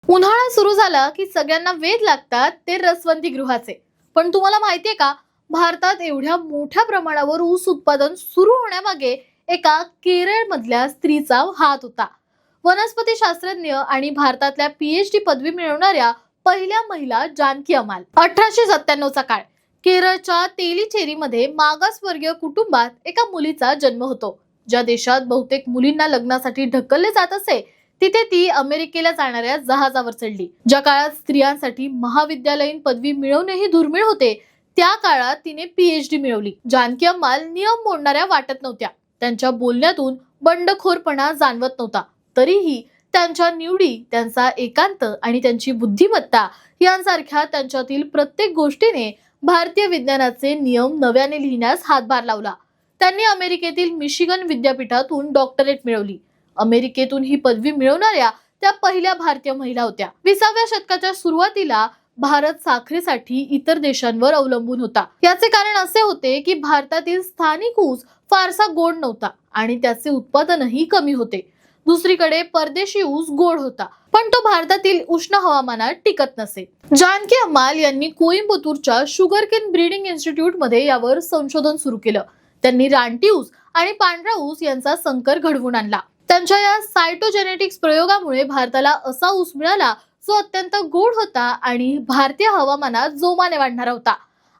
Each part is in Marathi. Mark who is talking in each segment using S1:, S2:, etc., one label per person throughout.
S1: उन्हाळा सुरू झाला की सगळ्यांना वेध लागतात ते रसवंती गृहाचे. पण तुम्हाला माहितीये का, भारतात एवढ्या मोठ्या प्रमाणावर ऊस उत्पादन सुरू होण्यामागे एका केरळमधल्या स्त्रीचा हात होता. वनस्पती शास्त्रज्ञ आणि भारतातल्या पीएचडी पदवी मिळवणाऱ्या पहिल्या महिला जानकी अमाल. 1897 चा काळ. केरळच्या तेलीचेरीमध्ये मागासवर्गीय कुटुंबात एका मुलीचा जन्म होतो. ज्या देशात बहुतेक मुलींना लग्नासाठी ढकलले जात असे, तिथे ती अमेरिकेला जाणाऱ्या जहाजावर चढली. ज्या काळात स्त्रियांसाठी महाविद्यालयीन पदवी मिळवणेही दुर्मिळ होते, त्या काळात तिने पीएचडी मिळवली. जानकी अम्माल नियम मोडणाऱ्या वाटत नव्हत्या. त्यांच्या बोलण्यातून बंडखोरपणा जाणवत नव्हता. तरीही त्यांच्या निवडी, त्यांचा एकांत आणि त्यांची बुद्धिमत्ता यांसारख्या त्यांच्यातील प्रत्येक गोष्टीने भारतीय विज्ञानाचे नियम नव्याने लिहिण्यास हातभार लावला. त्यांनी अमेरिकेतील मिशिगन विद्यापीठातून डॉक्टरेट मिळवली. अमेरिकेतून ही पदवी मिळवणाऱ्या त्या पहिल्या भारतीय महिला होत्या. 20व्या शतकाच्या सुरुवातीला भारत साखरेसाठी इतर देशांवर अवलंबून होता. याचे कारण असे होते की भारतातील स्थानिक ऊस फारसा गोड नव्हता आणि त्याचे उत्पादनही कमी होते. दुसरीकडे परदेशी ऊस गोड होता, पण तो भारतातील उष्ण हवामानात टिकत नसे. जानकी अम्माल यांनी कोइंबतूरच्या शुगरकेन ब्रीडिंग इन्स्टिट्यूट मध्ये यावर संशोधन सुरू केलं. त्यांनी रानटी ऊस आणि पांढरा ऊस यांचा संकर घडवून आणला. त्यांच्या या सायटोजेनेटिक्स प्रयोगामुळे भारताला असा ऊस मिळाला जो अत्यंत गोड होता आणि भारतीय हवामानात जोमाने वाढणारा होता.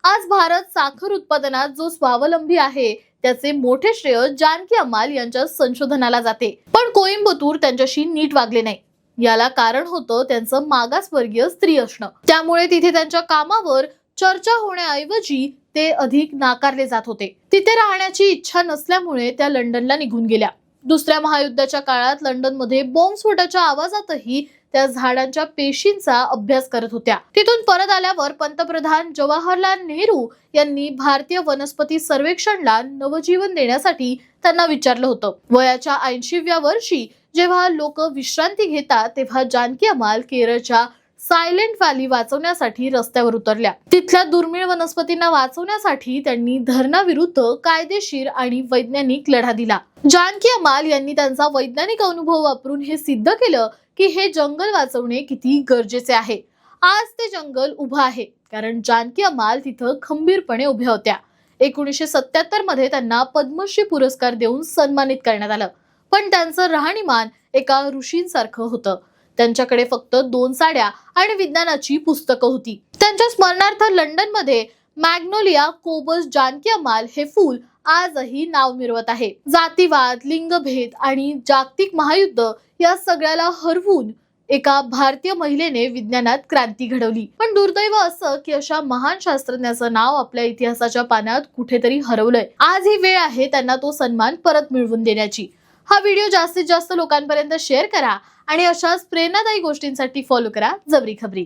S1: आज भारत साखर उत्पादनात जो स्वावलंबी आहे, त्याचे मोठे श्रेय जानकी अम्माल यांच्या संशोधनाला जाते. पण कोइंबतूर त्यांच्याशी नीट वागले नाही. याला कारण होतं त्यांचं मागासवर्गीय स्त्री असणं. त्यामुळे तिथे त्यांच्या कामावर चर्चा होण्याऐवजी ते अधिक नाकारले जात होते. तिथे राहण्याची इच्छा नसल्यामुळे त्या लंडनला निघून गेल्या. दुसऱ्या महायुद्धाच्या काळात लंडनमध्ये बॉम्बस्फोटाच्या आवाजातही त्या झाडांच्या पेशींचा अभ्यास करत होत्या. तिथून परत आल्यावर पंतप्रधान जवाहरलाल नेहरू यांनी भारतीय वनस्पती सर्वेक्षणला नवजीवन देण्यासाठी त्यांना विचारलं होतं. वयाच्या 80व्या वर्षी जेव्हा लोक विश्रांती घेतात, तेव्हा जानकी अम्माल केरळच्या सायलेंट व्हॅली वाचवण्यासाठी रस्त्यावर उतरल्या. तिथल्या दुर्मिळ वनस्पतींना वाचवण्यासाठी त्यांनी धरणाविरुद्ध कायदेशीर आणि वैज्ञानिक लढा दिला. जानकी अम्माल यांनी त्यांचा वैज्ञानिक अनुभव वापरून हे सिद्ध केलं की हे जंगल वाचवणे किती गरजेचे आहे. आज ते जंगल उभं आहे कारण जानकी अम्माल तिथं खंबीरपणे उभ्या होत्या. 1977 मध्ये त्यांना पद्मश्री पुरस्कार देऊन सन्मानित करण्यात आलं. पण त्यांचं राहणीमान एका ऋषींसारखं होतं. त्यांच्याकडे फक्त 2 साड्या आणि विज्ञानाची पुस्तकं होती. त्यांच्या स्मरणार्थ लंडन मध्ये मॅग्नोलिया कोबस जानकी अम्माल हे फूल आजही नाव मिरवत आहे. जातीवाद, लिंगभेद आणि जागतिक महायुद्ध या सगळ्याला हरवून एका भारतीय महिलेने विज्ञानात क्रांती घडवली. पण दुर्दैव असं की अशा महान शास्त्रज्ञाचं नाव आपल्या इतिहासाच्या पानात कुठेतरी हरवलंय. आज ही वेळ आहे त्यांना तो सन्मान परत मिळवून देण्याची. हा व्हिडिओ जास्तीत जास्त लोकांपर्यंत शेअर करा आणि अशाच प्रेरणादायी गोष्टींसाठी फॉलो करा जबरी खबरी.